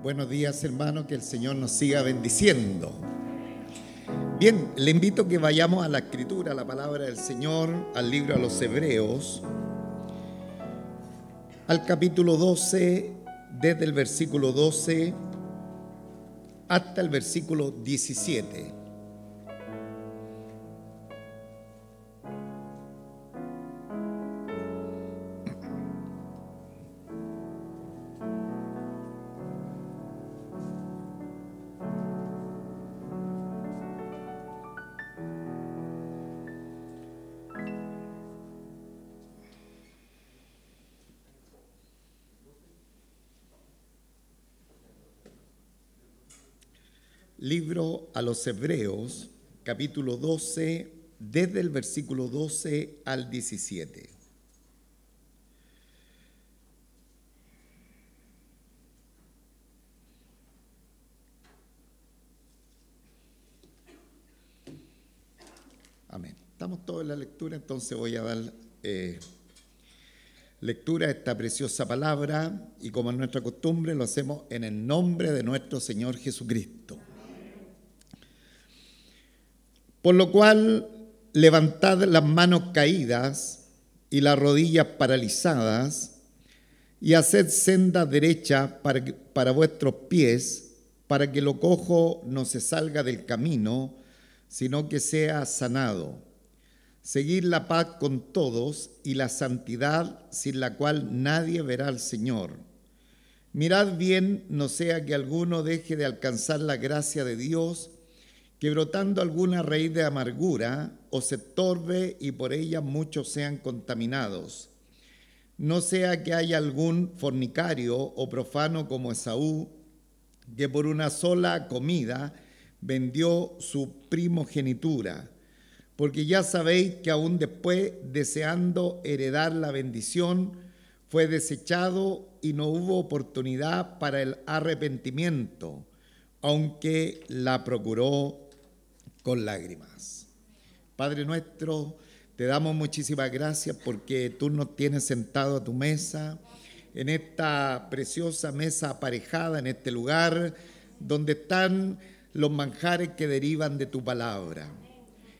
Buenos días, hermano, que el Señor nos siga bendiciendo. Bien, le invito a que vayamos a la Escritura, a la palabra del Señor, al libro a los Hebreos, al capítulo 12, desde el versículo 12 hasta el versículo 17. Libro a los Hebreos, capítulo 12, desde el versículo 12 al 17. Amén. Estamos todos en la lectura, entonces voy a dar lectura a esta preciosa palabra y como es nuestra costumbre lo hacemos en el nombre de nuestro Señor Jesucristo. Por lo cual, levantad las manos caídas y las rodillas paralizadas, y haced senda derecha para vuestros pies, para que lo cojo no se salga del camino, sino que sea sanado. Seguid la paz con todos y la santidad, sin la cual nadie verá al Señor. Mirad bien, no sea que alguno deje de alcanzar la gracia de Dios, que brotando alguna raíz de amargura os estorbe y por ella muchos sean contaminados. No sea que haya algún fornicario o profano como Esaú, que por una sola comida vendió su primogenitura, porque ya sabéis que aún después, deseando heredar la bendición, fue desechado y no hubo oportunidad para el arrepentimiento, aunque la procuró con lágrimas. Padre nuestro, te damos muchísimas gracias porque tú nos tienes sentado a tu mesa, en esta preciosa mesa aparejada, en este lugar donde están los manjares que derivan de tu palabra.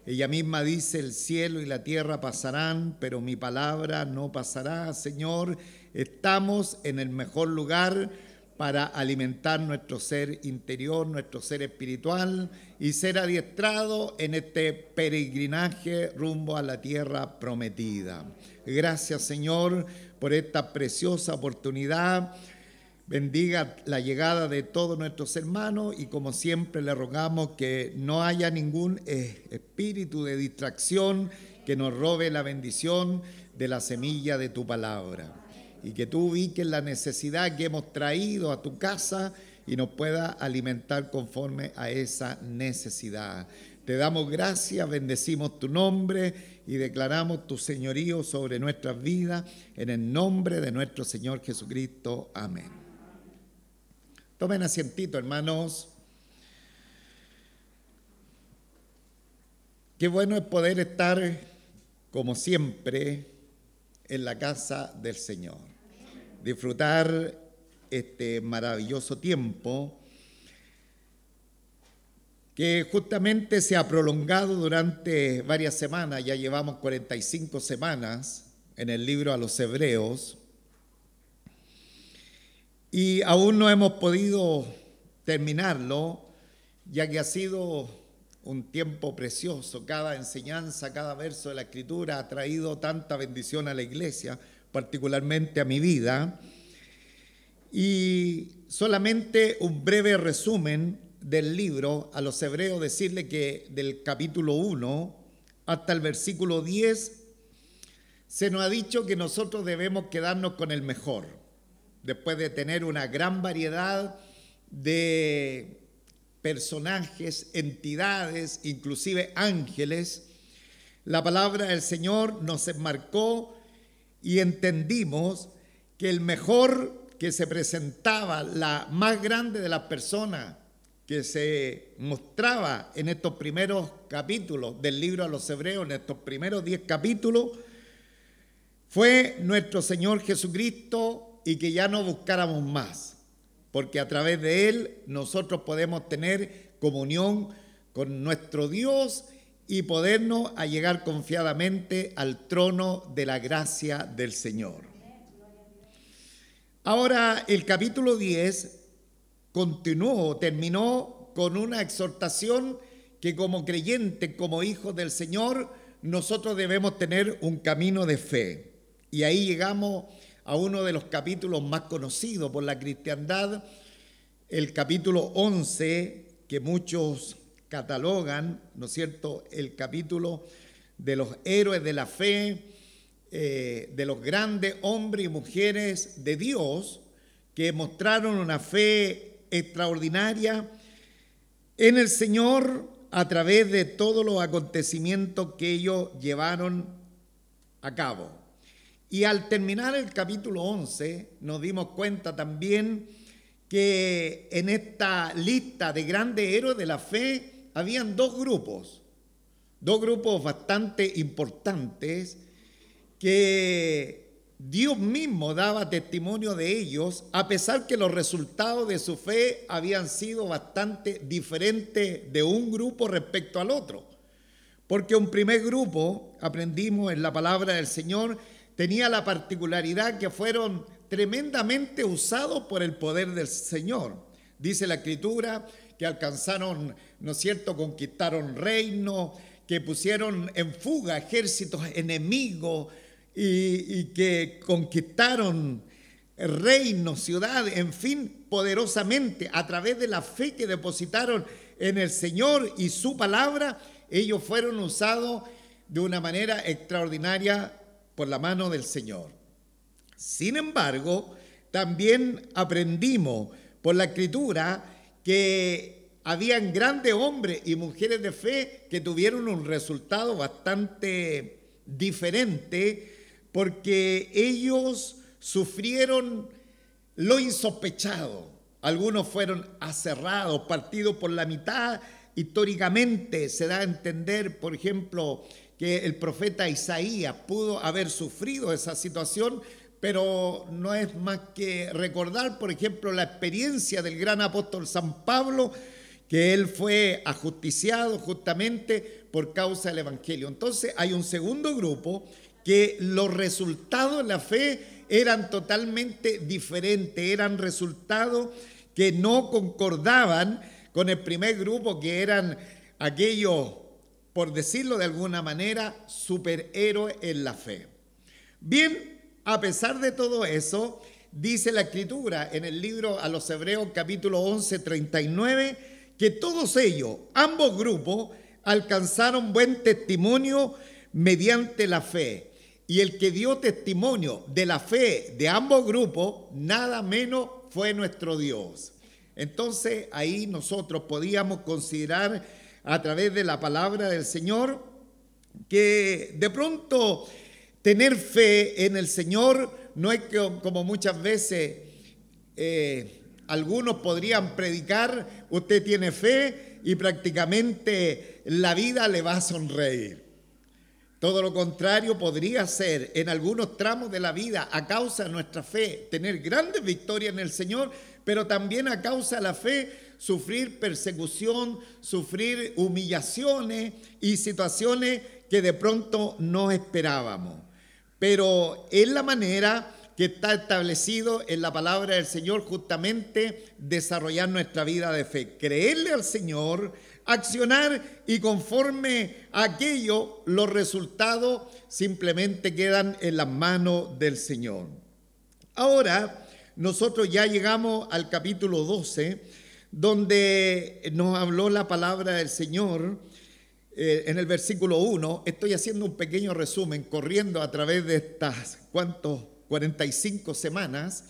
Ella misma dice, el cielo y la tierra pasarán, pero mi palabra no pasará. Señor, estamos en el mejor lugar para alimentar nuestro ser interior, nuestro ser espiritual y ser adiestrado en este peregrinaje rumbo a la tierra prometida. Gracias, Señor, por esta preciosa oportunidad. Bendiga la llegada de todos nuestros hermanos y como siempre le rogamos que no haya ningún espíritu de distracción que nos robe la bendición de la semilla de tu palabra. Y que tú ubiques la necesidad que hemos traído a tu casa y nos pueda alimentar conforme a esa necesidad. Te damos gracias, bendecimos tu nombre y declaramos tu señorío sobre nuestras vidas en el nombre de nuestro Señor Jesucristo. Amén. Tomen asientito, hermanos. Qué bueno es poder estar, como siempre, en la casa del Señor. Disfrutar este maravilloso tiempo que justamente se ha prolongado durante varias semanas. Ya llevamos 45 semanas en el libro a los Hebreos y aún no hemos podido terminarlo, ya que ha sido un tiempo precioso. Cada enseñanza, cada verso de la Escritura ha traído tanta bendición a la iglesia, particularmente a mi vida. Y solamente un breve resumen del libro a los Hebreos, decirle que del capítulo 1 hasta el versículo 10 se nos ha dicho que nosotros debemos quedarnos con el mejor, después de tener una gran variedad de personajes, entidades, inclusive ángeles. La palabra del Señor nos enmarcó y entendimos que el mejor que se presentaba, la más grande de las personas que se mostraba en estos primeros capítulos del libro a los Hebreos, en estos primeros 10 capítulos, fue nuestro Señor Jesucristo y que ya no buscáramos más. porque a través de Él nosotros podemos tener comunión con nuestro Dios y podernos allegar confiadamente al trono de la gracia del Señor. Ahora el capítulo 10 terminó con una exhortación que como creyentes, como hijos del Señor, nosotros debemos tener un camino de fe. Y ahí llegamos a uno de los capítulos más conocidos por la cristiandad, el capítulo 11, que muchos catalogan, ¿no es cierto?, el capítulo de los héroes de la fe, de los grandes hombres y mujeres de Dios que mostraron una fe extraordinaria en el Señor a través de todos los acontecimientos que ellos llevaron a cabo. Y al terminar el capítulo 11 nos dimos cuenta también que en esta lista de grandes héroes de la fe habían dos grupos bastante importantes que Dios mismo daba testimonio de ellos, a pesar que los resultados de su fe habían sido bastante diferentes de un grupo respecto al otro. Porque un primer grupo, aprendimos en la palabra del Señor, tenía la particularidad que fueron tremendamente usados por el poder del Señor. Dice la Escritura que alcanzaron, ¿no es cierto?, conquistaron reinos, que pusieron en fuga ejércitos enemigos y que conquistaron reinos, ciudades, en fin, poderosamente a través de la fe que depositaron en el Señor y su palabra. Ellos fueron usados de una manera extraordinaria por la mano del Señor. Sin embargo, también aprendimos por la Escritura que habían grandes hombres y mujeres de fe que tuvieron un resultado bastante diferente, porque ellos sufrieron lo insospechado. Algunos fueron aserrados, partidos por la mitad. Históricamente se da a entender, por ejemplo, que el profeta Isaías pudo haber sufrido esa situación, pero no es más que recordar, por ejemplo, la experiencia del gran apóstol San Pablo, que él fue ajusticiado justamente por causa del Evangelio. Entonces hay un segundo grupo que los resultados de la fe eran totalmente diferentes, eran resultados que no concordaban con el primer grupo, que eran aquellos, por decirlo de alguna manera, superhéroes en la fe. Bien, a pesar de todo eso, dice la Escritura en el libro a los Hebreos capítulo 11, 39, que todos ellos, ambos grupos, alcanzaron buen testimonio mediante la fe. Y el que dio testimonio de la fe de ambos grupos, nada menos fue nuestro Dios. Entonces ahí nosotros podíamos considerar a través de la palabra del Señor que de pronto tener fe en el Señor no es que, como muchas veces algunos podrían predicar, usted tiene fe y prácticamente la vida le va a sonreír. Todo lo contrario podría ser en algunos tramos de la vida, a causa de nuestra fe, tener grandes victorias en el Señor, pero también a causa de la fe sufrir persecución, sufrir humillaciones y situaciones que de pronto no esperábamos. Pero es la manera que está establecido en la palabra del Señor, justamente desarrollar nuestra vida de fe, creerle al Señor, accionar, y conforme a aquello los resultados simplemente quedan en las manos del Señor. Ahora nosotros ya llegamos al capítulo 12, donde nos habló la palabra del Señor. En el versículo 1, estoy haciendo un pequeño resumen, corriendo a través de estas 45 semanas,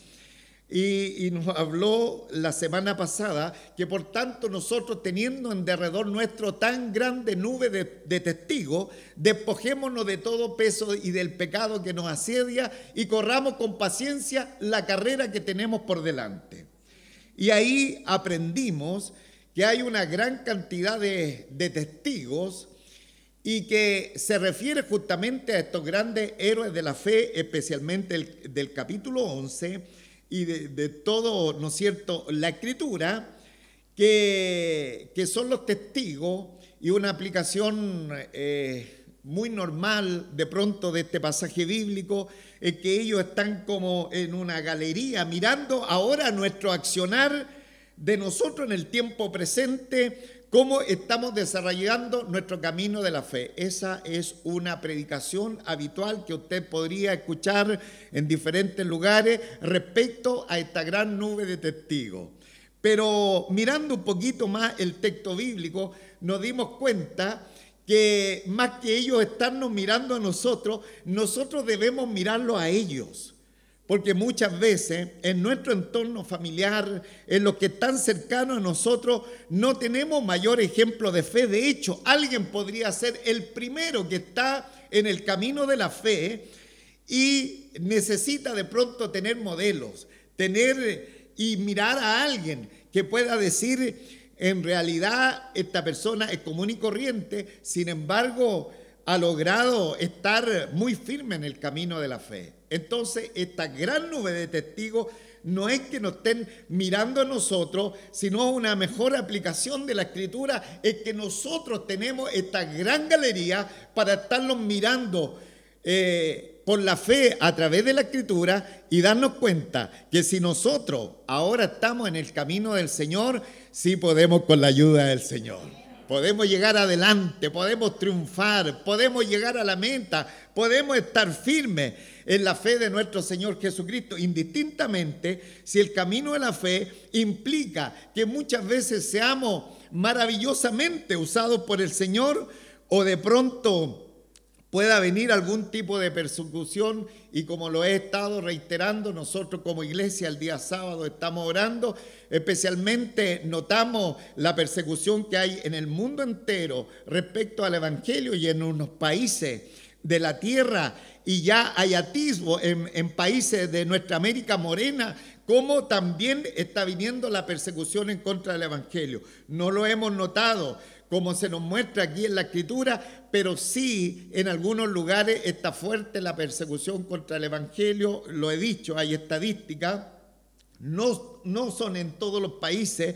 y nos habló la semana pasada que por tanto nosotros, teniendo en derredor nuestro tan grande nube de testigos, despojémonos de todo peso y del pecado que nos asedia y corramos con paciencia la carrera que tenemos por delante. Y ahí aprendimos que hay una gran cantidad de testigos y que se refiere justamente a estos grandes héroes de la fe, especialmente del capítulo 11, y de todo, ¿no es cierto?, la Escritura, que son los testigos, y una aplicación muy normal de pronto de este pasaje bíblico es que ellos están como en una galería mirando ahora nuestro accionar de nosotros en el tiempo presente, cómo estamos desarrollando nuestro camino de la fe. Esa es una predicación habitual que usted podría escuchar en diferentes lugares respecto a esta gran nube de testigos. Pero mirando un poquito más el texto bíblico, nos dimos cuenta que más que ellos estarnos mirando a nosotros, nosotros debemos mirarlos a ellos. Porque muchas veces en nuestro entorno familiar, en los que están cercanos a nosotros, no tenemos mayor ejemplo de fe. De hecho, alguien podría ser el primero que está en el camino de la fe y necesita de pronto tener modelos, y mirar a alguien que pueda decir, en realidad esta persona es común y corriente, sin embargo ha logrado estar muy firme en el camino de la fe. Entonces, esta gran nube de testigos no es que nos estén mirando a nosotros, sino una mejor aplicación de la Escritura es que nosotros tenemos esta gran galería para estarlos mirando por la fe a través de la Escritura y darnos cuenta que si nosotros ahora estamos en el camino del Señor, sí podemos con la ayuda del Señor. Podemos llegar adelante, podemos triunfar, podemos llegar a la meta, podemos estar firmes en la fe de nuestro Señor Jesucristo, indistintamente si el camino de la fe implica que muchas veces seamos maravillosamente usados por el Señor o de pronto pueda venir algún tipo de persecución, y como lo he estado reiterando, nosotros como iglesia el día sábado estamos orando, especialmente notamos la persecución que hay en el mundo entero respecto al Evangelio y en unos países de la tierra, y ya hay atisbo en países de nuestra América Morena, como también está viniendo la persecución en contra del Evangelio. No lo hemos notado como se nos muestra aquí en la Escritura, pero sí en algunos lugares está fuerte la persecución contra el Evangelio. Lo he dicho, hay estadísticas, no son en todos los países,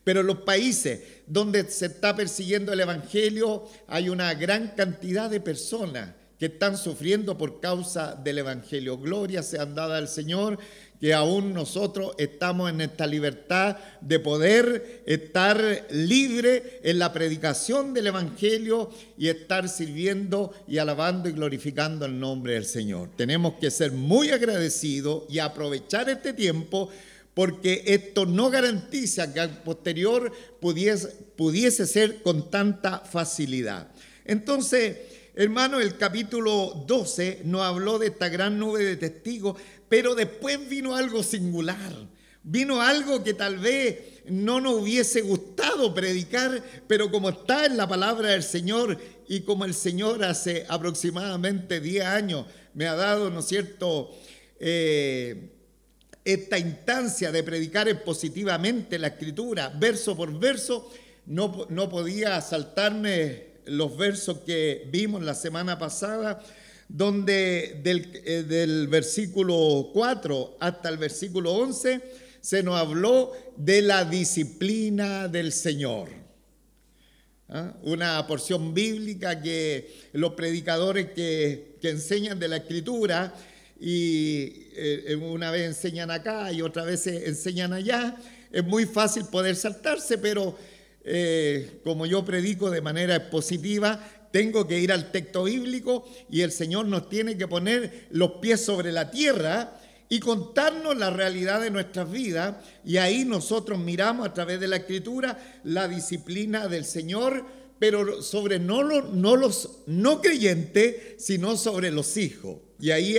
pero en los países donde se está persiguiendo el Evangelio hay una gran cantidad de personas que están sufriendo por causa del Evangelio. Gloria sea dada al Señor, que aún nosotros estamos en esta libertad de poder estar libre en la predicación del Evangelio y estar sirviendo y alabando y glorificando el nombre del Señor. Tenemos que ser muy agradecidos y aprovechar este tiempo, porque esto no garantiza que al posterior pudiese ser con tanta facilidad. Entonces, hermano, el capítulo 12 nos habló de esta gran nube de testigos, pero después vino algo singular, vino algo que tal vez no nos hubiese gustado predicar, pero como está en la palabra del Señor y como el Señor hace aproximadamente 10 años me ha dado, ¿no es cierto?, esta instancia de predicar expositivamente la Escritura, verso por verso, no podía saltarme los versos que vimos la semana pasada, donde del versículo 4 hasta el versículo 11 se nos habló de la disciplina del Señor. Una porción bíblica que los predicadores que enseñan de la Escritura, y una vez enseñan acá y otra vez enseñan allá, es muy fácil poder saltarse, pero como yo predico de manera expositiva, tengo que ir al texto bíblico y el Señor nos tiene que poner los pies sobre la tierra y contarnos la realidad de nuestras vidas, y ahí nosotros miramos a través de la Escritura la disciplina del Señor, pero sobre no los no creyentes, sino sobre los hijos. Y ahí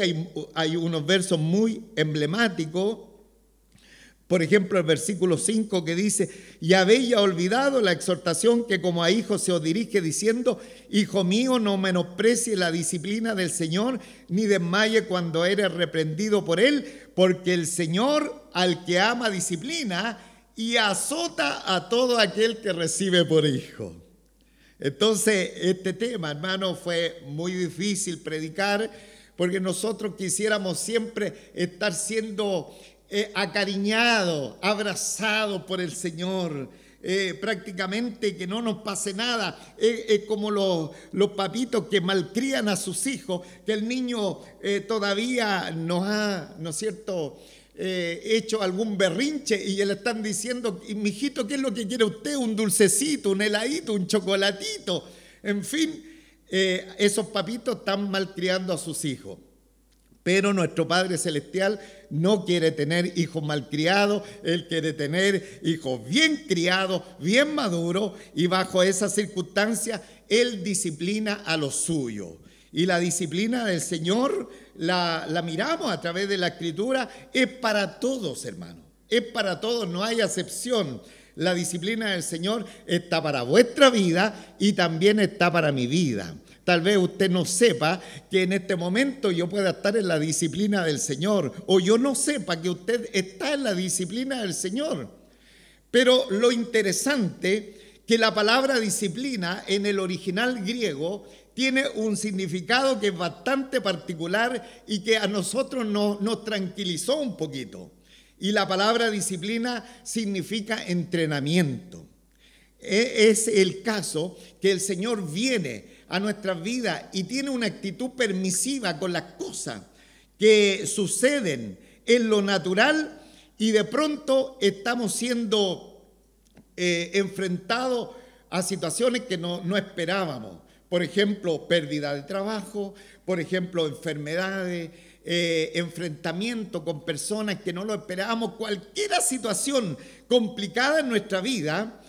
hay unos versos muy emblemáticos. Por ejemplo, el versículo 5 que dice: y habéis ya olvidado la exhortación que como a hijos se os dirige, diciendo: hijo mío, no menosprecies la disciplina del Señor, ni desmaye cuando eres reprendido por él, porque el Señor al que ama disciplina y azota a todo aquel que recibe por hijo. Entonces, este tema, hermano, fue muy difícil predicar, porque nosotros quisiéramos siempre estar siendo acariñado, abrazado por el Señor. Prácticamente que no nos pase nada. Es como los papitos que malcrían a sus hijos, que el niño todavía nos ha, ¿no es cierto?, hecho algún berrinche y le están diciendo: mijito, ¿qué es lo que quiere usted? Un dulcecito, un heladito, un chocolatito. En fin, esos papitos están malcriando a sus hijos. Pero nuestro Padre Celestial no quiere tener hijos malcriados, Él quiere tener hijos bien criados, bien maduros, y bajo esas circunstancias Él disciplina a los suyos. Y la disciplina del Señor la miramos a través de la Escritura, es para todos, hermanos, es para todos, no hay excepción. La disciplina del Señor está para vuestra vida y también está para mi vida. Tal vez usted no sepa que en este momento yo pueda estar en la disciplina del Señor, o yo no sepa que usted está en la disciplina del Señor. Pero lo interesante que la palabra disciplina en el original griego tiene un significado que es bastante particular y que a nosotros nos tranquilizó un poquito. Y la palabra disciplina significa entrenamiento. Es el caso que el Señor viene a nuestras vidas y tiene una actitud permisiva con las cosas que suceden en lo natural, y de pronto estamos siendo enfrentados a situaciones que no esperábamos. Por ejemplo, pérdida de trabajo, por ejemplo, enfermedades, enfrentamiento con personas que no lo esperábamos, cualquier situación complicada en nuestra vida.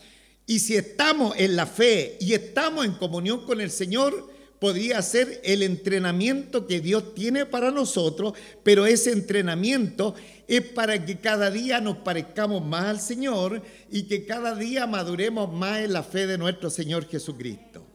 Y si estamos en la fe y estamos en comunión con el Señor, podría ser el entrenamiento que Dios tiene para nosotros, pero ese entrenamiento es para que cada día nos parezcamos más al Señor y que cada día maduremos más en la fe de nuestro Señor Jesucristo.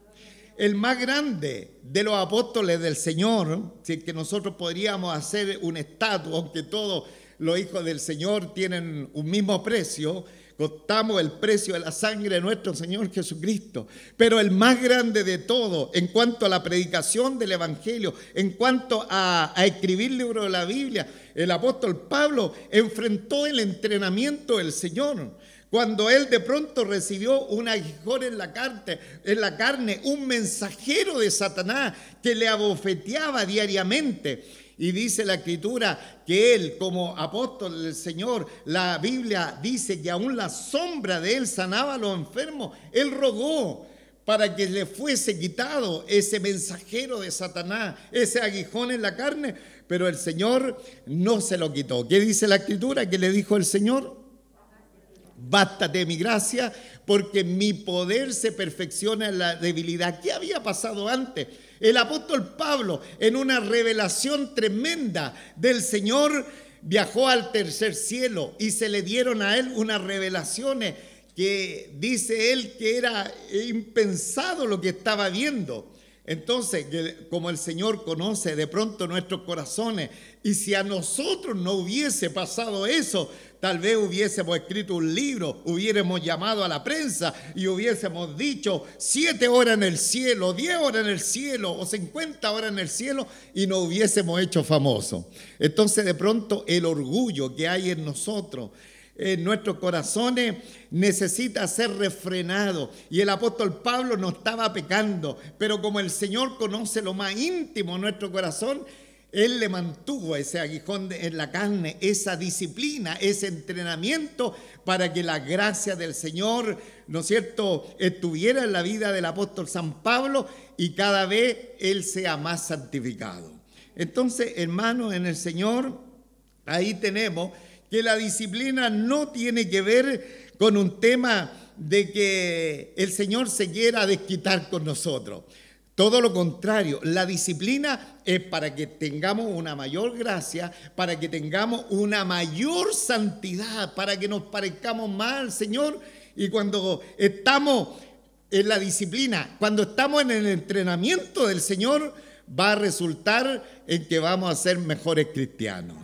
El más grande de los apóstoles del Señor, si es que nosotros podríamos hacer una estatua, aunque todos los hijos del Señor tienen un mismo precio, costamos el precio de la sangre de nuestro Señor Jesucristo. Pero el más grande de todo, en cuanto a la predicación del Evangelio, en cuanto a escribir libros de la Biblia, el apóstol Pablo enfrentó el entrenamiento del Señor. Cuando él de pronto recibió un aguijón en la carne, un mensajero de Satanás que le abofeteaba diariamente. Y dice la Escritura que él, como apóstol del Señor, la Biblia dice que aún la sombra de él sanaba a los enfermos. Él rogó para que le fuese quitado ese mensajero de Satanás, ese aguijón en la carne, pero el Señor no se lo quitó. ¿Qué dice la Escritura? ¿Qué le dijo el Señor? Bástate mi gracia, porque mi poder se perfecciona en la debilidad. ¿Qué había pasado antes? El apóstol Pablo, en una revelación tremenda del Señor, viajó al tercer cielo y se le dieron a él unas revelaciones que dice él que era impensado lo que estaba viendo. Entonces, como el Señor conoce de pronto nuestros corazones, y si a nosotros no hubiese pasado eso, tal vez hubiésemos escrito un libro, hubiéramos llamado a la prensa y hubiésemos dicho 7 horas en el cielo, 10 horas en el cielo o 50 horas en el cielo, y nos hubiésemos hecho famosos. Entonces, de pronto, el orgullo que hay en nosotros, en nuestros corazones, necesita ser refrenado. Y el apóstol Pablo no estaba pecando, pero como el Señor conoce lo más íntimo de nuestro corazón, Él le mantuvo ese aguijón en la carne, esa disciplina, ese entrenamiento, para que la gracia del Señor, ¿no es cierto?, estuviera en la vida del apóstol San Pablo y cada vez él sea más santificado. Entonces, hermanos, en el Señor, ahí tenemos que la disciplina no tiene que ver con un tema de que el Señor se quiera desquitar con nosotros. Todo lo contrario, la disciplina es para que tengamos una mayor gracia, para que tengamos una mayor santidad, para que nos parezcamos más al Señor. Y cuando estamos en la disciplina, cuando estamos en el entrenamiento del Señor, va a resultar en que vamos a ser mejores cristianos.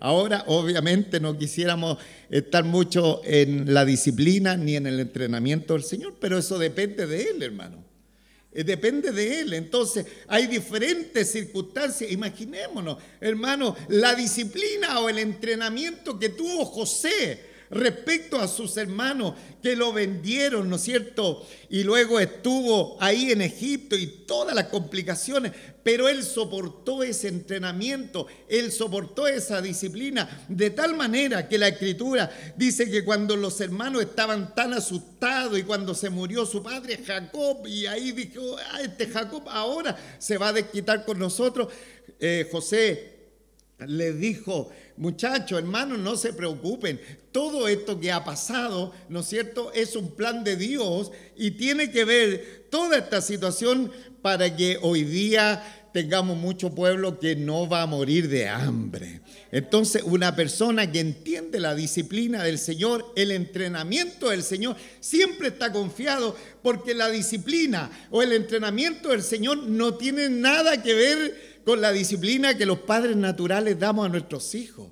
Ahora, obviamente, no quisiéramos estar mucho en la disciplina ni en el entrenamiento del Señor, pero eso depende de Él, hermano. depende de él. Entonces hay diferentes circunstancias. Imaginémonos, hermano, la disciplina o el entrenamiento que tuvo José respecto a sus hermanos que lo vendieron, ¿no es cierto? Y luego estuvo ahí en Egipto y todas las complicaciones, pero él soportó ese entrenamiento, él soportó esa disciplina, de tal manera que la Escritura dice que cuando los hermanos estaban tan asustados y cuando se murió su padre Jacob, y ahí dijo, este Jacob ahora se va a desquitar con nosotros, José les dijo, muchachos, hermanos, no se preocupen, todo esto que ha pasado, ¿no es cierto?, es un plan de Dios y tiene que ver toda esta situación para que hoy día tengamos mucho pueblo que no va a morir de hambre. Entonces, una persona que entiende la disciplina del Señor, el entrenamiento del Señor, siempre está confiado, porque la disciplina o el entrenamiento del Señor no tiene nada que ver con la disciplina que los padres naturales damos a nuestros hijos.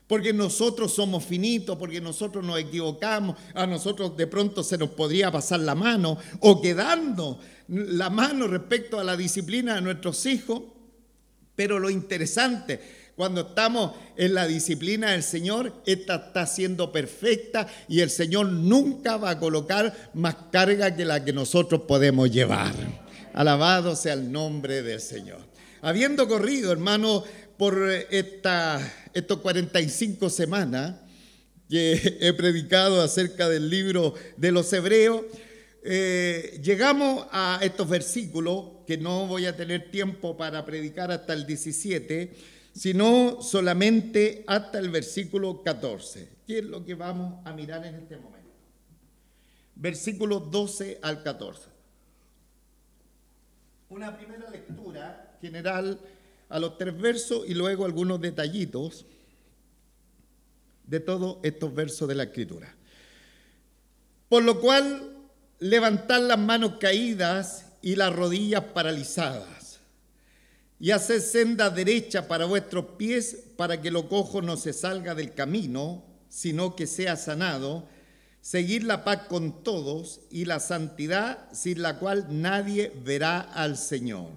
Porque nosotros somos finitos, porque nosotros nos equivocamos, a nosotros de pronto se nos podría pasar la mano o quedarnos la mano respecto a la disciplina de nuestros hijos. Pero lo interesante, cuando estamos en la disciplina del Señor, esta está siendo perfecta y el Señor nunca va a colocar más carga que la que nosotros podemos llevar. Alabado sea el nombre del Señor. Habiendo corrido, hermano, por estos 45 semanas que he predicado acerca del libro de los Hebreos, llegamos a estos versículos que no voy a tener tiempo para predicar hasta el 17, sino solamente hasta el versículo 14, que es lo que vamos a mirar en este momento. Versículos 12 al 14. Una primera lectura general a los 3 versos y luego algunos detallitos de todos estos versos de la Escritura. Por lo cual, levantad las manos caídas y las rodillas paralizadas, y haced senda derecha para vuestros pies, para que lo cojo no se salga del camino, sino que sea sanado. Seguid la paz con todos y la santidad, sin la cual nadie verá al Señor.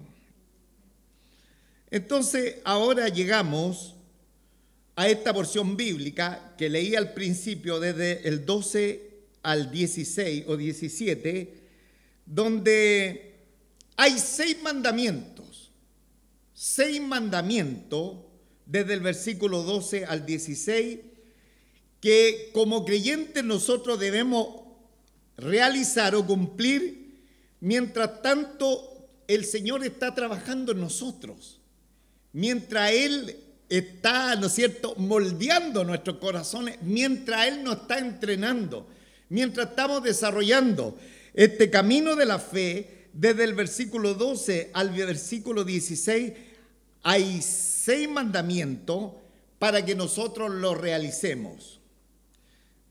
Entonces, ahora llegamos a esta porción bíblica que leí al principio desde el 12 al 16 o 17, donde hay 6 mandamientos desde el versículo 12 al 16, que como creyentes nosotros debemos realizar o cumplir, mientras tanto el Señor está trabajando en nosotros. Mientras Él está, ¿no es cierto?, moldeando nuestros corazones, mientras Él nos está entrenando, mientras estamos desarrollando este camino de la fe, desde el versículo 12 al versículo 16, hay 6 mandamientos para que nosotros los realicemos.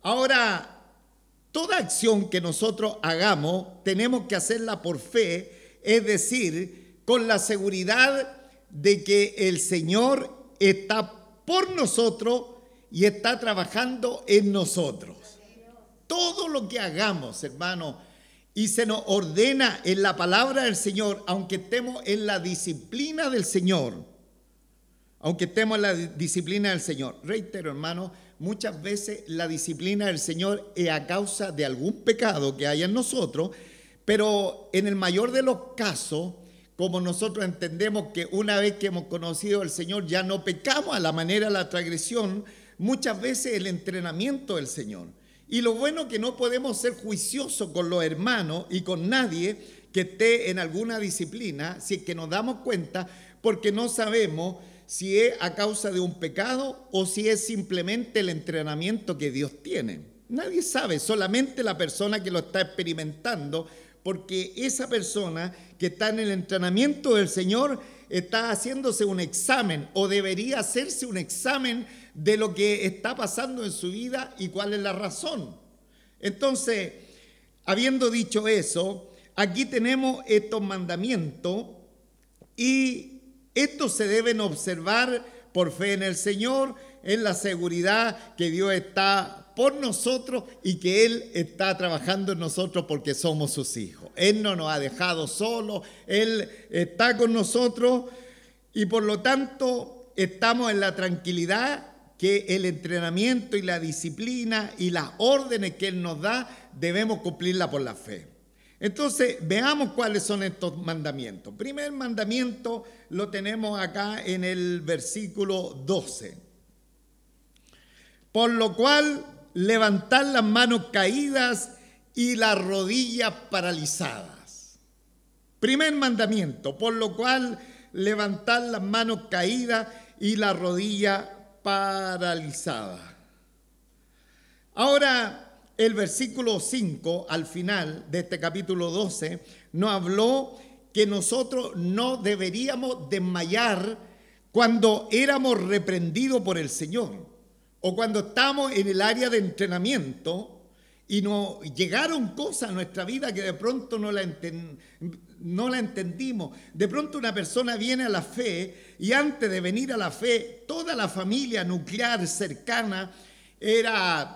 Ahora, toda acción que nosotros hagamos, tenemos que hacerla por fe, es decir, con la seguridad de que el Señor está por nosotros y está trabajando en nosotros. Todo lo que hagamos, hermano, y se nos ordena en la palabra del Señor, aunque estemos en la disciplina del Señor, reitero, hermano, muchas veces la disciplina del Señor es a causa de algún pecado que haya en nosotros, pero en el mayor de los casos, como nosotros entendemos que una vez que hemos conocido al Señor ya no pecamos a la manera de la transgresión, muchas veces el entrenamiento del Señor. Y lo bueno que no podemos ser juiciosos con los hermanos y con nadie que esté en alguna disciplina, si es que nos damos cuenta, porque no sabemos si es a causa de un pecado o si es simplemente el entrenamiento que Dios tiene. Nadie sabe, solamente la persona que lo está experimentando, porque esa persona que está en el entrenamiento del Señor está haciéndose un examen o debería hacerse un examen de lo que está pasando en su vida y cuál es la razón. Entonces, habiendo dicho eso, aquí tenemos estos mandamientos y estos se deben observar por fe en el Señor, en la seguridad que Dios está por nosotros y que Él está trabajando en nosotros porque somos sus hijos. Él no nos ha dejado solos, Él está con nosotros y por lo tanto estamos en la tranquilidad que el entrenamiento y la disciplina y las órdenes que Él nos da debemos cumplirla por la fe. Entonces, veamos cuáles son estos mandamientos. Primer mandamiento lo tenemos acá en el versículo 12. Por lo cual, levantar las manos caídas y las rodillas paralizadas. Primer mandamiento, por lo cual, levantar las manos caídas y las rodillas paralizadas. Ahora, el versículo 5, al final de este capítulo 12, nos habló que nosotros no deberíamos desmayar cuando éramos reprendidos por el Señor o cuando estamos en el área de entrenamiento y nos llegaron cosas a nuestra vida que de pronto no la entendimos. De pronto una persona viene a la fe y antes de venir a la fe, toda la familia nuclear cercana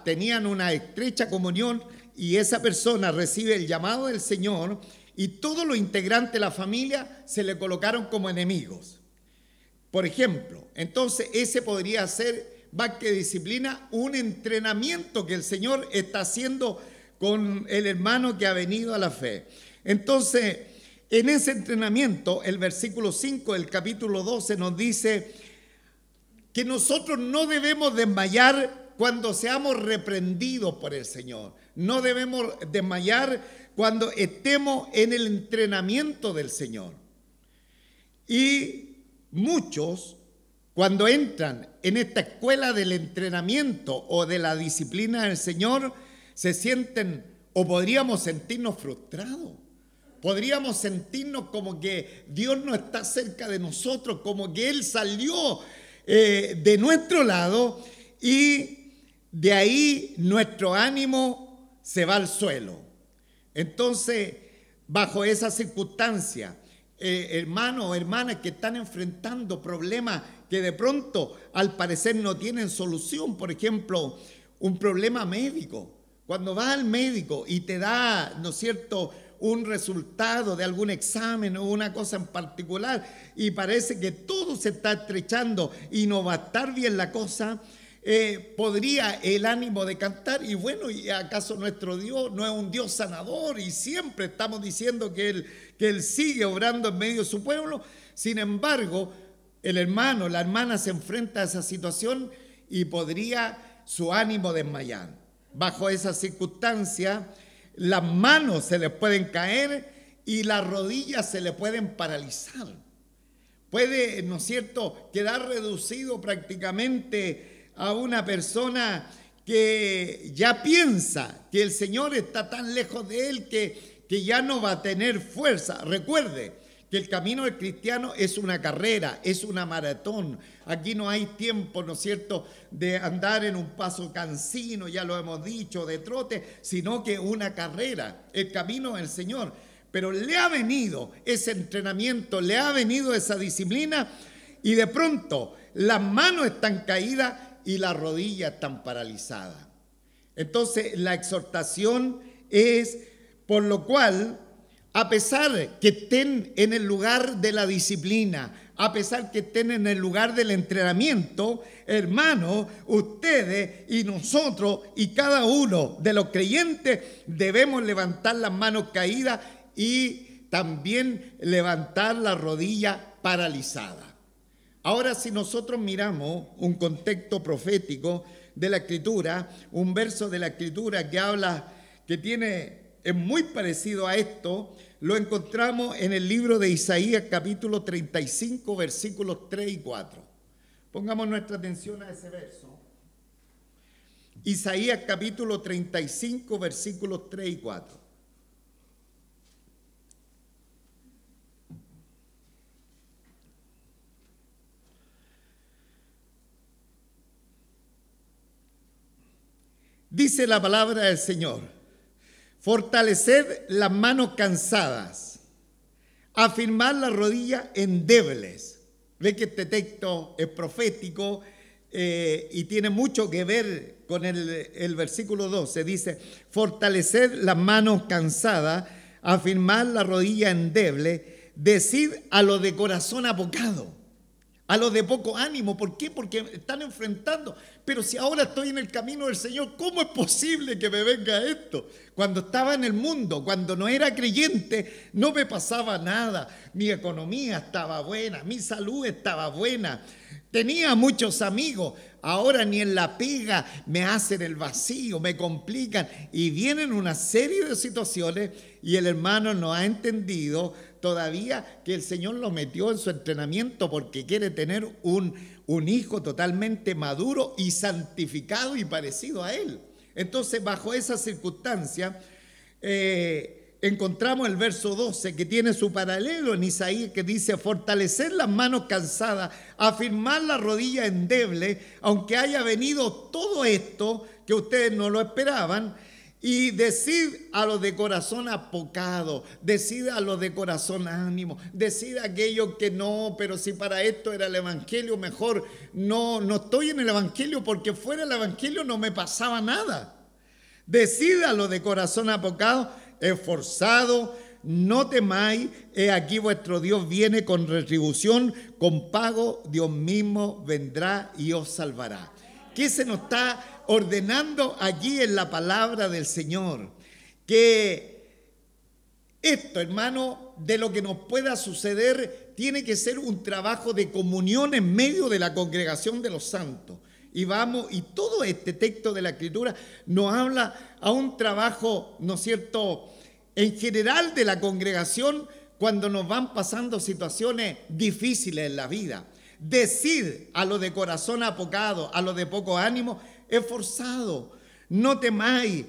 tenían una estrecha comunión y esa persona recibe el llamado del Señor y todos los integrantes de la familia se le colocaron como enemigos. Por ejemplo, entonces ese podría ser, más que disciplina, un entrenamiento que el Señor está haciendo con el hermano que ha venido a la fe. Entonces, en ese entrenamiento, el versículo 5 del capítulo 12 nos dice que nosotros no debemos desmayar cuando seamos reprendidos por el Señor. No debemos desmayar cuando estemos en el entrenamiento del Señor. Y muchos, cuando entran en esta escuela del entrenamiento o de la disciplina del Señor, se sienten o podríamos sentirnos frustrados. Podríamos sentirnos como que Dios no está cerca de nosotros, como que Él salió de nuestro lado y de ahí nuestro ánimo se va al suelo. Entonces, bajo esa circunstancia, hermanos o hermanas que están enfrentando problemas que de pronto al parecer no tienen solución, por ejemplo, un problema médico. Cuando vas al médico y te da, ¿no es cierto?, un resultado de algún examen o una cosa en particular y parece que todo se está estrechando y no va a estar bien la cosa, podría el ánimo decantar y bueno, ¿y acaso nuestro Dios no es un Dios sanador? Y siempre estamos diciendo que Él sigue obrando en medio de su pueblo. Sin embargo, el hermano, la hermana se enfrenta a esa situación y podría su ánimo desmayar. Bajo esa circunstancia, las manos se les pueden caer y las rodillas se les pueden paralizar. Puede, ¿no es cierto?, quedar reducido prácticamente a una persona que ya piensa que el Señor está tan lejos de él que ya no va a tener fuerza. Recuerde que el camino del cristiano es una carrera, es una maratón. Aquí no hay tiempo, ¿no es cierto?, de andar en un paso cansino, ya lo hemos dicho, de trote, sino que una carrera, el camino del Señor. Pero le ha venido ese entrenamiento, le ha venido esa disciplina y de pronto las manos están caídas y las rodillas están paralizadas. Entonces la exhortación es, por lo cual, a pesar que estén en el lugar de la disciplina, a pesar que estén en el lugar del entrenamiento, hermanos, ustedes y nosotros y cada uno de los creyentes debemos levantar las manos caídas y también levantar la rodilla paralizada. Ahora, si nosotros miramos un contexto profético de la Escritura, un verso de la Escritura que habla, es muy parecido a esto, lo encontramos en el libro de Isaías, capítulo 35, versículos 3 y 4. Pongamos nuestra atención a ese verso. Isaías, capítulo 35, versículos 3 y 4. Dice la palabra del Señor: fortaleced las manos cansadas, afirmad las rodillas endebles. Ve que este texto es profético y tiene mucho que ver con el versículo 12. Dice, fortaleced las manos cansadas, afirmad la rodilla endeble, decid a los de corazón apocado, a los de poco ánimo. ¿Por qué? Porque están enfrentando. Pero si ahora estoy en el camino del Señor, ¿cómo es posible que me venga esto? Cuando estaba en el mundo, cuando no era creyente, no me pasaba nada. Mi economía estaba buena, mi salud estaba buena, tenía muchos amigos. Ahora ni en la pega me hacen el vacío, me complican y vienen una serie de situaciones y el hermano no ha entendido todavía que el Señor lo metió en su entrenamiento porque quiere tener un hijo totalmente maduro y santificado y parecido a Él. Entonces, bajo esa circunstancia, encontramos el verso 12 que tiene su paralelo en Isaías, que dice, fortalecer las manos cansadas, afirmar la rodilla endeble, aunque haya venido todo esto que ustedes no lo esperaban, y decid a los de corazón apocado, decid a los de corazón ánimo, decid a aquellos que no, pero si para esto era el evangelio, mejor no estoy en el evangelio porque fuera el evangelio no me pasaba nada. Decid a los de corazón apocado, esforzado, no temáis, he aquí vuestro Dios viene con retribución, con pago, Dios mismo vendrá y os salvará. ¿Qué se nos está ordenando aquí en la palabra del Señor? Que esto, hermano, de lo que nos pueda suceder, tiene que ser un trabajo de comunión en medio de la congregación de los santos. Y todo este texto de la Escritura nos habla a un trabajo, ¿no es cierto?, en general de la congregación cuando nos van pasando situaciones difíciles en la vida. Decid a los de corazón apocado, a los de poco ánimo, esforzado, no temáis,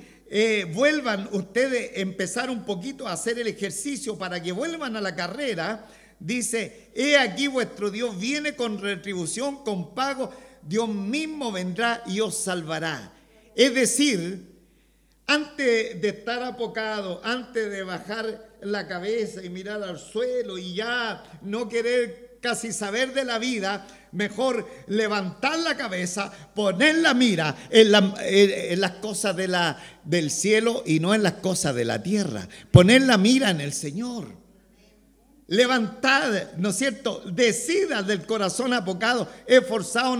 vuelvan ustedes a empezar un poquito a hacer el ejercicio para que vuelvan a la carrera. Dice, he aquí vuestro Dios viene con retribución, con pago, Dios mismo vendrá y os salvará. Es decir, antes de estar apocado, antes de bajar la cabeza y mirar al suelo y ya no querer casi saber de la vida, mejor levantar la cabeza, poner la mira en las cosas del cielo y no en las cosas de la tierra. Poner la mira en el Señor. Levantad, ¿no es cierto? Decida del corazón apocado, esforzaos,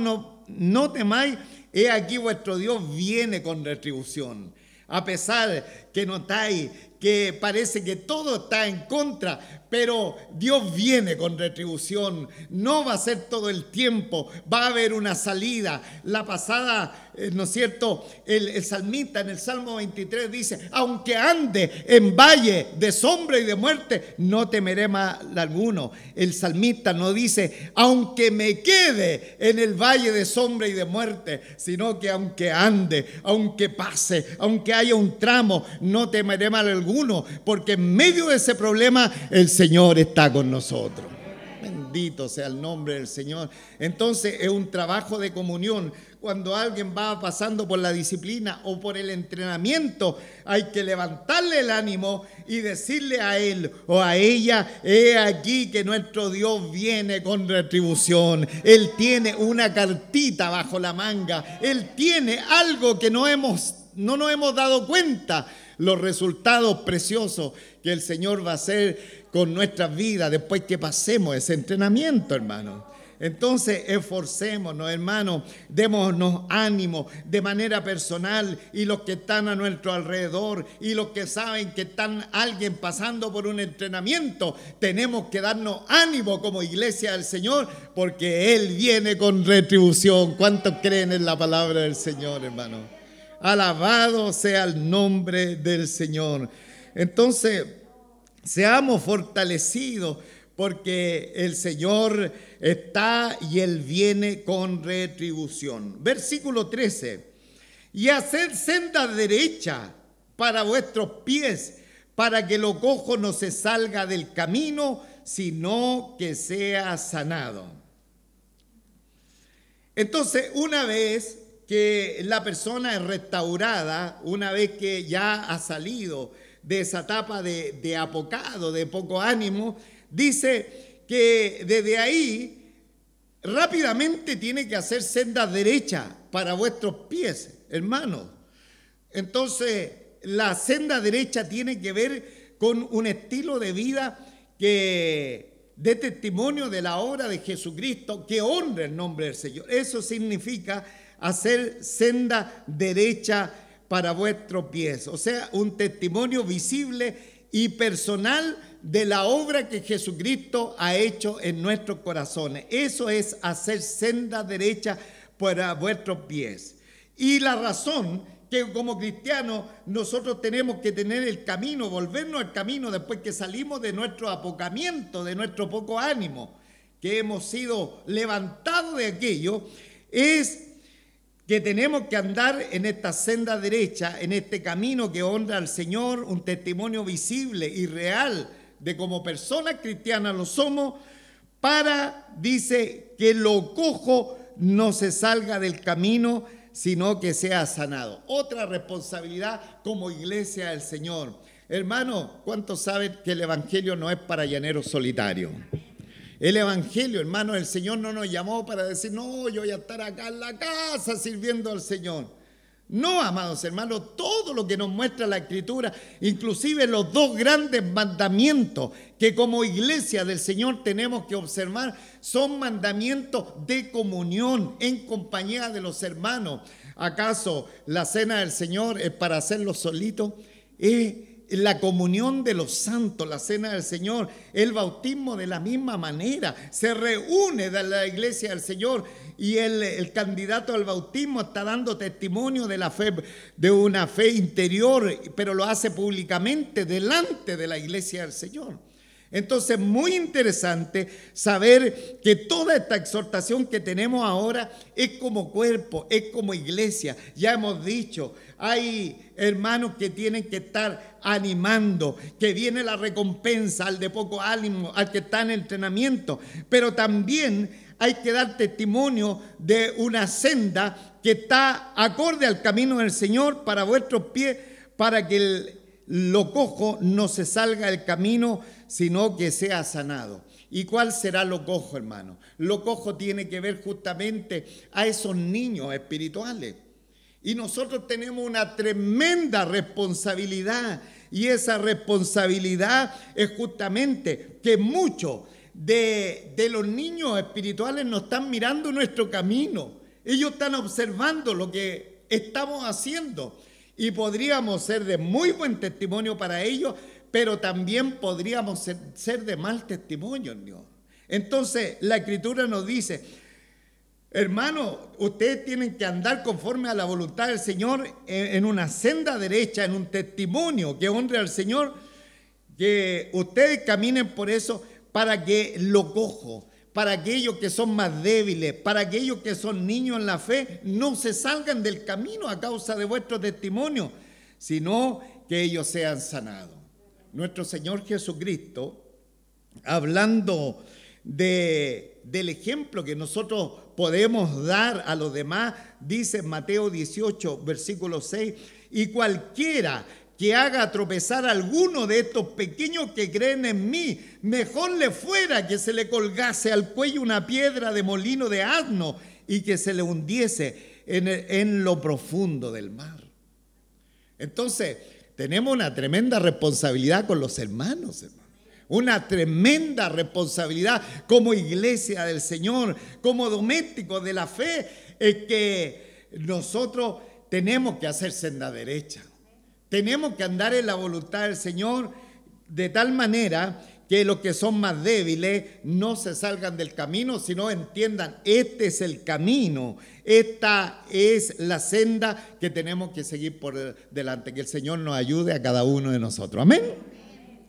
no temáis, he aquí vuestro Dios viene con retribución. A pesar que notáis que parece que todo está en contra, pero Dios viene con retribución. No va a ser todo el tiempo, va a haber una salida. La pasada, ¿no es cierto?, el salmista en el Salmo 23 dice, aunque ande en valle de sombra y de muerte, no temeré mal alguno. El salmista no dice, aunque me quede en el valle de sombra y de muerte, sino que aunque ande, aunque pase, aunque haya un tramo, no temeré mal alguno, porque en medio de ese problema el Señor está con nosotros. Bendito sea el nombre del Señor. Entonces es un trabajo de comunión. Cuando alguien va pasando por la disciplina o por el entrenamiento, hay que levantarle el ánimo y decirle a él o a ella, he aquí que nuestro Dios viene con retribución. Él tiene una cartita bajo la manga. Él tiene algo que no nos hemos dado cuenta. Los resultados preciosos que el Señor va a hacer con nuestras vidas después que pasemos ese entrenamiento, hermano. Entonces, esforcémonos, hermano, démonos ánimo de manera personal y los que están a nuestro alrededor y los que saben que están alguien pasando por un entrenamiento, tenemos que darnos ánimo como iglesia del Señor porque Él viene con retribución. ¿Cuántos creen en la palabra del Señor, hermano? Alabado sea el nombre del Señor. Entonces, seamos fortalecidos porque el Señor está y Él viene con retribución. Versículo 13. Y haced senda derecha para vuestros pies, para que lo cojo no se salga del camino, sino que sea sanado. Entonces, una vez que la persona es restaurada, una vez que ya ha salido de esa etapa de apocado, de poco ánimo, dice que desde ahí rápidamente tiene que hacer sendas derechas para vuestros pies. hermanos. Entonces, la senda derecha tiene que ver con un estilo de vida que dé testimonio de la obra de Jesucristo, que honre el nombre del Señor. Eso significa hacer senda derecha para vuestros pies, o sea, un testimonio visible y personal de la obra que Jesucristo ha hecho en nuestros corazones. Eso es hacer senda derecha para vuestros pies. Y la razón que como cristianos nosotros tenemos que tener el camino, volvernos al camino después que salimos de nuestro apocamiento, de nuestro poco ánimo, que hemos sido levantados de aquello, es que tenemos que andar en esta senda derecha, en este camino que honra al Señor, un testimonio visible y real de como personas cristianas lo somos, para, dice, que lo cojo no se salga del camino, sino que sea sanado. Otra responsabilidad como iglesia del Señor. Hermano, ¿cuántos saben que el evangelio no es para llaneros solitarios? El evangelio, hermano, el Señor no nos llamó para decir, no, yo voy a estar acá en la casa sirviendo al Señor. No, amados hermanos, todo lo que nos muestra la Escritura, inclusive los dos grandes mandamientos que como iglesia del Señor tenemos que observar, son mandamientos de comunión en compañía de los hermanos. ¿Acaso la cena del Señor es para hacerlo solito? La comunión de los santos, la cena del Señor, el bautismo de la misma manera, se reúne de la iglesia del Señor y el candidato al bautismo está dando testimonio de la fe, de una fe interior, pero lo hace públicamente delante de la iglesia del Señor. Entonces, muy interesante saber que toda esta exhortación que tenemos ahora es como cuerpo, es como iglesia. Ya hemos dicho, hay hermanos que tienen que estar animando, que viene la recompensa al de poco ánimo, al que está en entrenamiento, pero también hay que dar testimonio de una senda que está acorde al camino del Señor para vuestros pies, para que lo cojo no se salga del camino, sino que sea sanado. ¿Y cuál será lo cojo, hermano? Lo cojo tiene que ver justamente a esos niños espirituales. Y nosotros tenemos una tremenda responsabilidad, y esa responsabilidad es justamente que muchos de los niños espirituales nos están mirando nuestro camino. Ellos están observando lo que estamos haciendo y podríamos ser de muy buen testimonio para ellos, pero también podríamos ser de mal testimonio en Dios. Entonces la Escritura nos dice, hermano, ustedes tienen que andar conforme a la voluntad del Señor en una senda derecha, en un testimonio que honre al Señor, que ustedes caminen por eso para que lo cojo, para aquellos que son más débiles, para aquellos que son niños en la fe, no se salgan del camino a causa de vuestro testimonio, sino que ellos sean sanados. Nuestro Señor Jesucristo, hablando del ejemplo que nosotros podemos dar a los demás, dice en Mateo 18, versículo 6, y cualquiera que haga tropezar a alguno de estos pequeños que creen en mí, mejor le fuera que se le colgase al cuello una piedra de molino de asno y que se le hundiese en lo profundo del mar. Entonces, tenemos una tremenda responsabilidad con los hermanos, una tremenda responsabilidad como iglesia del Señor, como domésticos de la fe, es que nosotros tenemos que hacer senda derecha. Tenemos que andar en la voluntad del Señor de tal manera que los que son más débiles no se salgan del camino, sino entiendan, este es el camino, esta es la senda que tenemos que seguir por delante. Que el Señor nos ayude a cada uno de nosotros. Amén.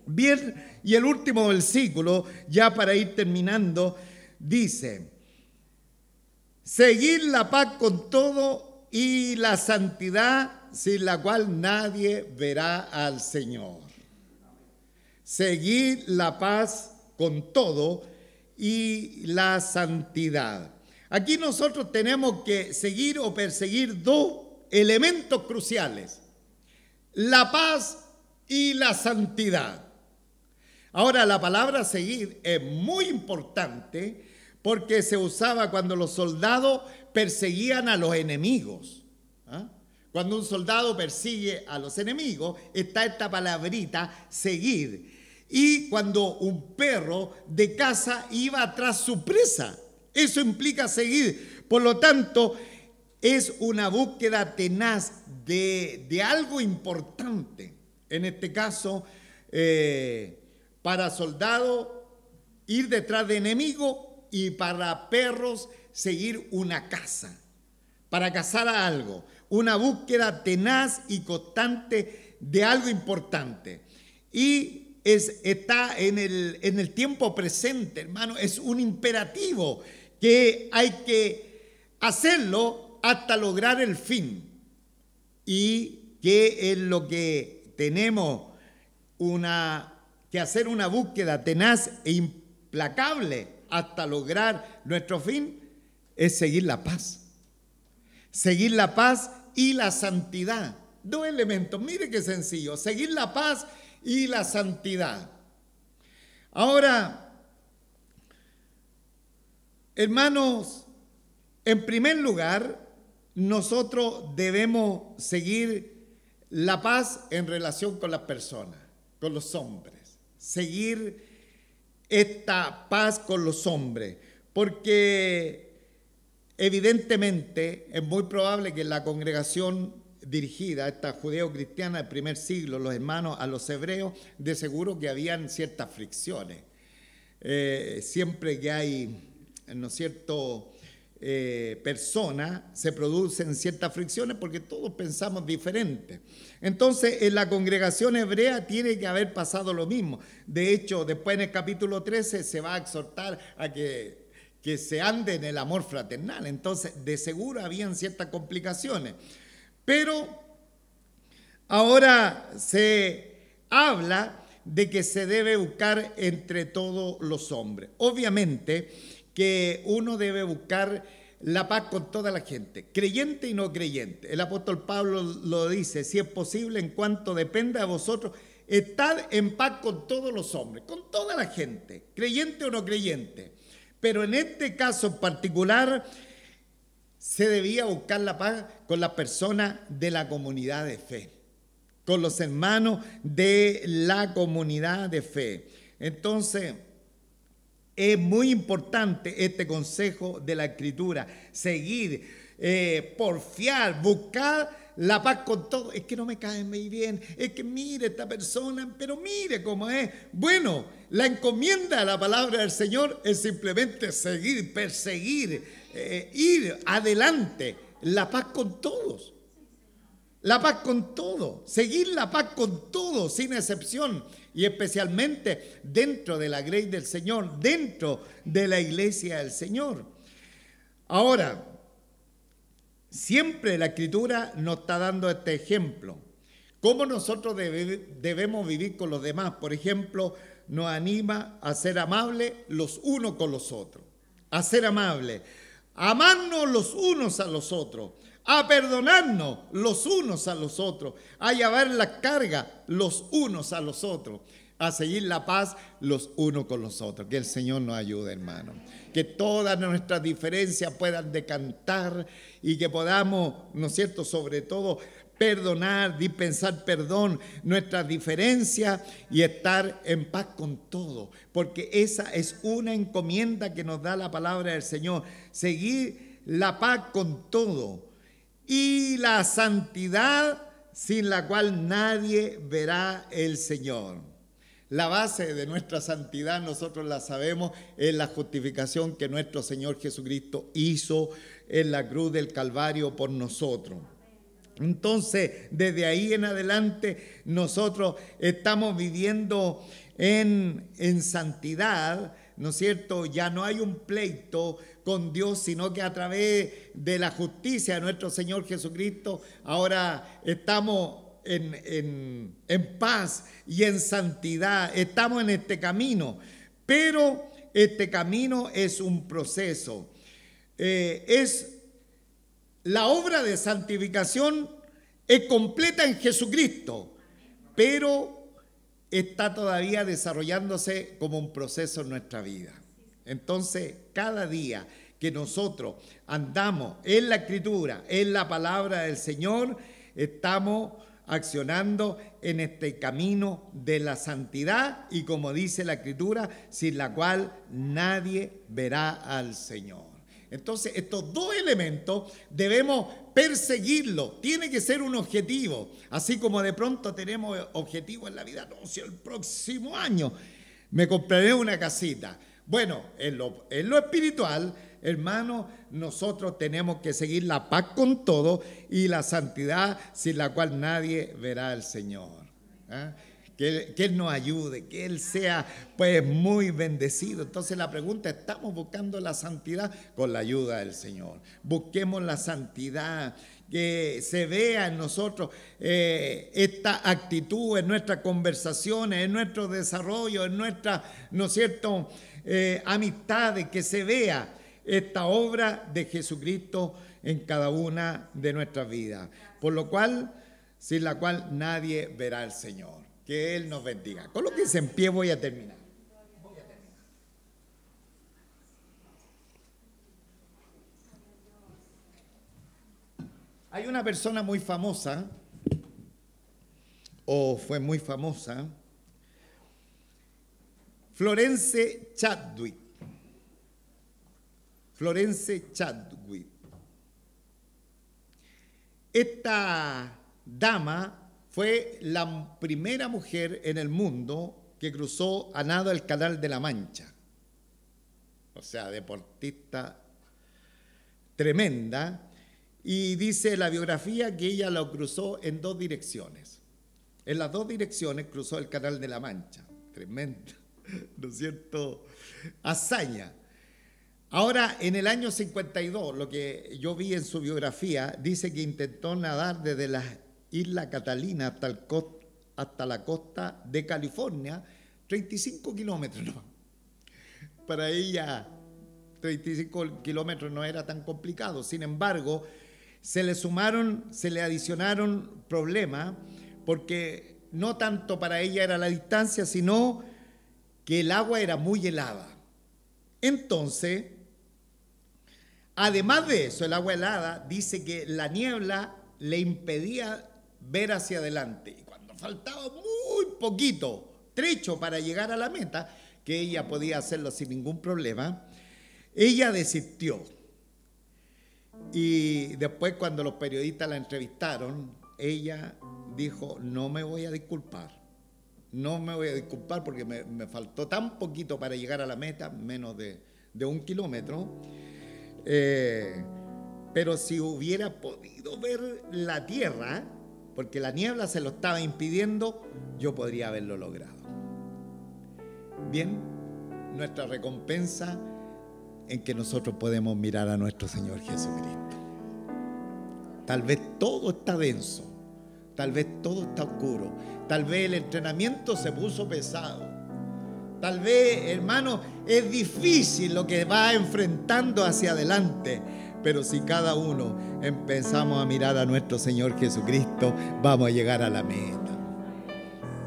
Bien, y el último versículo, ya para ir terminando, dice, seguid la paz con todo y la santidad, sin la cual nadie verá al Señor. Seguid la paz con todo y la santidad. Aquí nosotros tenemos que seguir o perseguir dos elementos cruciales: la paz y la santidad. Ahora, la palabra seguir es muy importante porque se usaba cuando los soldados perseguían a los enemigos. Cuando un soldado persigue a los enemigos, está esta palabrita, seguir. Y cuando un perro de caza iba tras su presa, eso implica seguir. Por lo tanto, es una búsqueda tenaz de algo importante. En este caso, para soldados, ir detrás de enemigos, y para perros, seguir una caza, para cazar a algo. Una búsqueda tenaz y constante de algo importante. Y está en el tiempo presente, hermano. Es un imperativo que hay que hacerlo hasta lograr el fin. Y que es lo que tenemos que hacer, una búsqueda tenaz e implacable hasta lograr nuestro fin, es seguir la paz. Seguir la paz y la santidad. Dos elementos, mire qué sencillo, seguir la paz y la santidad. Ahora, hermanos, en primer lugar, nosotros debemos seguir la paz en relación con las personas, con los hombres. Seguir esta paz con los hombres, porque evidentemente es muy probable que en la congregación dirigida, esta judeo-cristiana del primer siglo, los hermanos a los hebreos, de seguro que habían ciertas fricciones. Siempre que hay, ¿no es cierto?, personas, se producen ciertas fricciones porque todos pensamos diferente. Entonces, en la congregación hebrea tiene que haber pasado lo mismo. De hecho, después en el capítulo 13 se va a exhortar a que se ande en el amor fraternal. Entonces, de seguro habían ciertas complicaciones. Pero ahora se habla de que se debe buscar entre todos los hombres. Obviamente que uno debe buscar la paz con toda la gente, creyente y no creyente. El apóstol Pablo lo dice: si es posible, en cuanto dependa de vosotros, estad en paz con todos los hombres, con toda la gente, creyente o no creyente. Pero en este caso en particular, se debía buscar la paz con las personas de la comunidad de fe, con los hermanos de la comunidad de fe. Entonces, es muy importante este consejo de la Escritura: seguir, porfiar, buscar la paz con todo. Es que no me cae muy bien, es que mire esta persona, pero mire cómo es. Bueno, la encomienda a la palabra del Señor es simplemente seguir, perseguir, ir adelante. La paz con todos. La paz con todos. Seguir la paz con todos, sin excepción. Y especialmente dentro de la grey del Señor, dentro de la iglesia del Señor. Ahora, siempre la Escritura nos está dando este ejemplo. Cómo nosotros debemos vivir con los demás. Por ejemplo, nos anima a ser amables los unos con los otros. A ser amables. A amarnos los unos a los otros. A perdonarnos los unos a los otros. A llevar la carga los unos a los otros. A seguir la paz los unos con los otros. Que el Señor nos ayude, hermano. Que todas nuestras diferencias puedan decantar y que podamos, ¿no es cierto?, sobre todo perdonar, dispensar perdón, nuestras diferencias y estar en paz con todo. Porque esa es una encomienda que nos da la palabra del Señor. Seguir la paz con todo. Y la santidad sin la cual nadie verá el Señor. La base de nuestra santidad, nosotros la sabemos, es la justificación que nuestro Señor Jesucristo hizo en la cruz del Calvario por nosotros. Entonces, desde ahí en adelante, nosotros estamos viviendo en santidad, ¿no es cierto? Ya no hay un pleito con Dios, sino que a través de la justicia de nuestro Señor Jesucristo, ahora estamos en paz y en santidad. Estamos en este camino, pero este camino es un proceso. Es la obra de santificación es completa en Jesucristo, pero está todavía desarrollándose como un proceso en nuestra vida. Entonces, cada día que nosotros andamos en la Escritura, en la palabra del Señor, estamos accionando en este camino de la santidad y, como dice la Escritura, sin la cual nadie verá al Señor. Entonces, estos dos elementos debemos perseguirlos. Tiene que ser un objetivo. Así como de pronto tenemos objetivos en la vida. No, si el próximo año me compraré una casita. Bueno, en lo espiritual, hermano, nosotros tenemos que seguir la paz con todo y la santidad sin la cual nadie verá al Señor. ¿Ah? Que Él nos ayude, que Él sea pues muy bendecido. Entonces la pregunta, ¿estamos buscando la santidad? Con la ayuda del Señor. Busquemos la santidad, que se vea en nosotros esta actitud, en nuestras conversaciones, en nuestro desarrollo, en nuestras, ¿no es cierto?, amistades, que se vea esta obra de Jesucristo en cada una de nuestras vidas. Por lo cual, sin la cual nadie verá al Señor. Que Él nos bendiga. Colóquense en pie, voy a terminar. Hay una persona muy famosa, o fue muy famosa, Florence Chadwick. Florence Chadwick. Esta dama fue la primera mujer en el mundo que cruzó a nado el Canal de la Mancha. O sea, deportista tremenda. Y dice la biografía que ella lo cruzó en dos direcciones. En las dos direcciones cruzó el Canal de la Mancha. Tremenda, ¿no es cierto?, hazaña. Ahora, en el año 52, lo que yo vi en su biografía, dice que intentó nadar desde la Isla Catalina hasta la costa de California, 35 kilómetros. ¿No? Para ella, 35 kilómetros no era tan complicado. Sin embargo, se le adicionaron problemas, porque no tanto para ella era la distancia, sino que el agua era muy helada. Entonces, además de eso, el agua helada, dice que la niebla le impedía ver hacia adelante. Y cuando faltaba muy poquito trecho para llegar a la meta, que ella podía hacerlo sin ningún problema, ella desistió. Y después, cuando los periodistas la entrevistaron, ella dijo: no me voy a disculpar. No me voy a disculpar porque me faltó tan poquito para llegar a la meta, menos de 1 kilómetro. Pero si hubiera podido ver la tierra, porque la niebla se lo estaba impidiendo, yo podría haberlo logrado. Bien, nuestra recompensa en que nosotros podemos mirar a nuestro Señor Jesucristo. Tal vez todo está denso, tal vez todo está oscuro, tal vez el entrenamiento se puso pesado, tal vez, hermano, es difícil lo que va enfrentando hacia adelante. Pero si cada uno empezamos a mirar a nuestro Señor Jesucristo, vamos a llegar a la meta.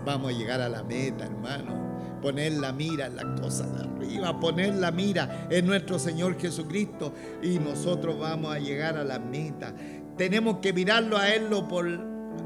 Vamos a llegar a la meta, hermano. Poner la mira en las cosas de arriba, poner la mira en nuestro Señor Jesucristo, y nosotros vamos a llegar a la meta. Tenemos que mirarlo a Él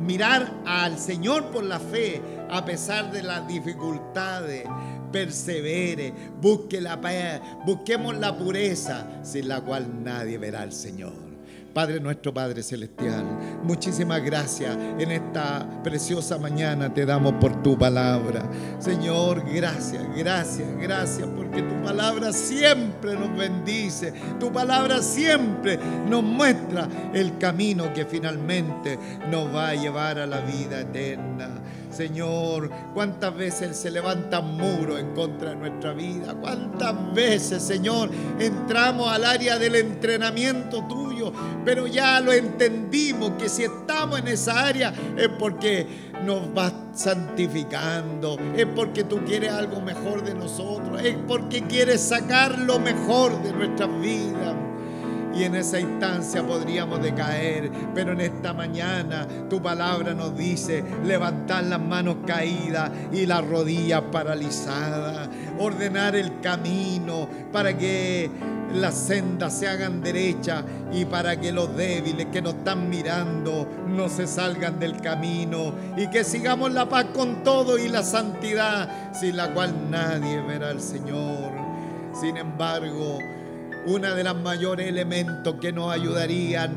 mirar al Señor por la fe, a pesar de las dificultades. Persevere, busque la paz, busquemos la pureza, sin la cual nadie verá al Señor. Padre nuestro, Padre celestial, muchísimas gracias en esta preciosa mañana te damos por tu palabra. Señor, gracias, gracias, gracias, porque tu palabra siempre nos bendice, tu palabra siempre nos muestra el camino que finalmente nos va a llevar a la vida eterna. Señor, cuántas veces se levantan muros en contra de nuestra vida, cuántas veces, Señor, entramos al área del entrenamiento tuyo, pero ya lo entendimos, que si estamos en esa área es porque nos vas santificando, es porque tú quieres algo mejor de nosotros, es porque quieres sacar lo mejor de nuestras vidas. y en esa instancia podríamos decaer, pero en esta mañana tu palabra nos dice levantar las manos caídas y las rodillas paralizadas, ordenar el camino para que las sendas se hagan derechas y para que los débiles que nos están mirando no se salgan del camino, y que sigamos la paz con todo y la santidad, sin la cual nadie verá al Señor. Sin embargo, uno de los mayores elementos que nos ayudarían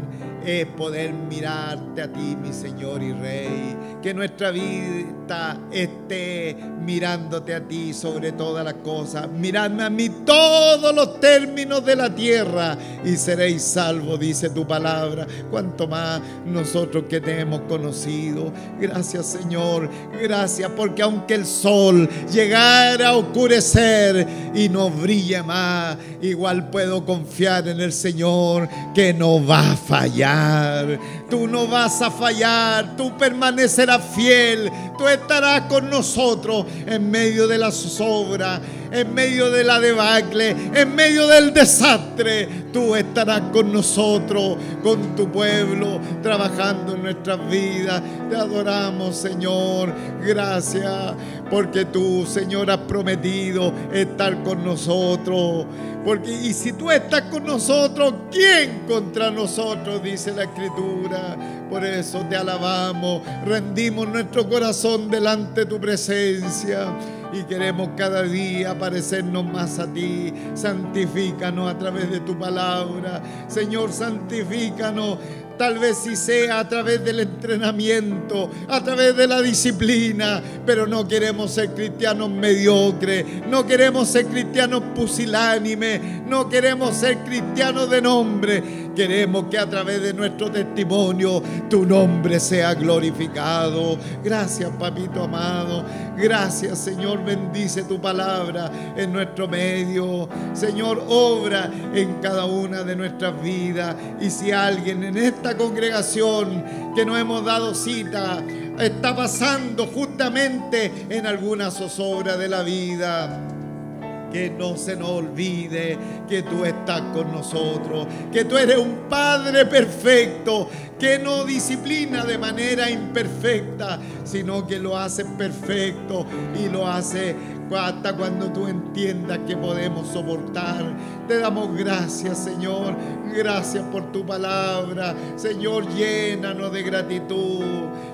es poder mirarte a ti, mi Señor y Rey. Que nuestra vida esté mirándote a ti sobre todas las cosas. Miradme a mí todos los términos de la tierra y seréis salvos, dice tu palabra. Cuanto más nosotros que te hemos conocido. Gracias, Señor. Gracias, porque aunque el sol llegara a oscurecer y no brille más, igual puedo confiar en el Señor, que no va a fallar. Tú no vas a fallar, tú permanecerás fiel, tú estarás con nosotros en medio de la zozobra, en medio de la debacle, en medio del desastre. Tú estarás con nosotros, con tu pueblo, trabajando en nuestras vidas. Te adoramos, Señor. Gracias, porque tú, Señor, has prometido estar con nosotros. Y si tú estás con nosotros, ¿quién contra nosotros? Dice la Escritura. Por eso te alabamos, rendimos nuestro corazón delante de tu presencia y queremos cada día parecernos más a ti. Santifícanos a través de tu palabra, Señor, santifícanos. Tal vez si sea a través del entrenamiento, a través de la disciplina, pero no queremos ser cristianos mediocres, no queremos ser cristianos pusilánimes, no queremos ser cristianos de nombre. Queremos que a través de nuestro testimonio tu nombre sea glorificado. Gracias, papito amado. Gracias, Señor. Bendice tu palabra en nuestro medio. Señor, obra en cada una de nuestras vidas. Y si alguien en esta congregación que nos hemos dado cita está pasando justamente en alguna zozobra de la vida, que no se nos olvide que tú estás con nosotros, que tú eres un Padre perfecto, que no disciplina de manera imperfecta, sino que lo hace perfecto y lo hace hasta cuando tú entiendas que podemos soportar. Te damos gracias, Señor. Gracias por tu palabra. Señor, llénanos de gratitud.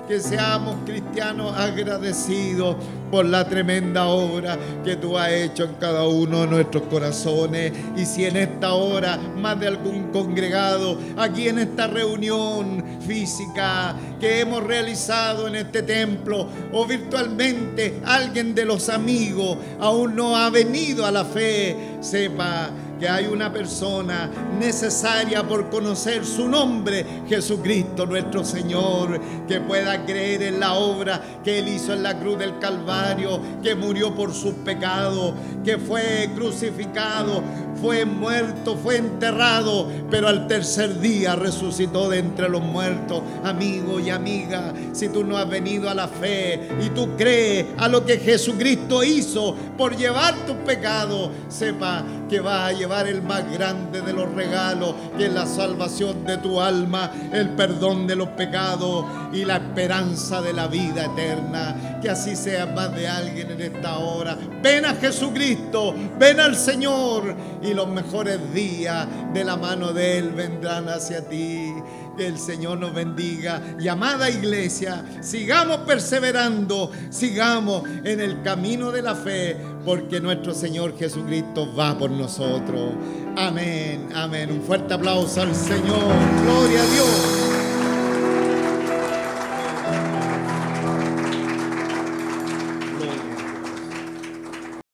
Que seamos cristianos agradecidos por la tremenda obra que tú has hecho en cada uno de nuestros corazones. Y si en esta hora más de algún congregado aquí en esta reunión física que hemos realizado en este templo, o virtualmente alguien de los amigos aún no ha venido a la fe, sepa que hay una persona necesaria por conocer su nombre, Jesucristo nuestro Señor, que pueda creer en la obra que Él hizo en la cruz del Calvario, que murió por sus pecados, que fue crucificado, fue muerto, fue enterrado, pero al tercer día resucitó de entre los muertos. Amigo y amiga, si tú no has venido a la fe y tú crees a lo que Jesucristo hizo por llevar tus pecados, sepa que vas a llevar el más grande de los regalos, que es la salvación de tu alma, el perdón de los pecados y la esperanza de la vida eterna. Que así sea más de alguien en esta hora. Ven a Jesucristo, ven al Señor, y los mejores días de la mano de Él vendrán hacia ti. Que el Señor nos bendiga. Y amada iglesia, sigamos perseverando, sigamos en el camino de la fe, porque nuestro Señor Jesucristo va por nosotros. Amén, amén. Un fuerte aplauso al Señor. Gloria a Dios.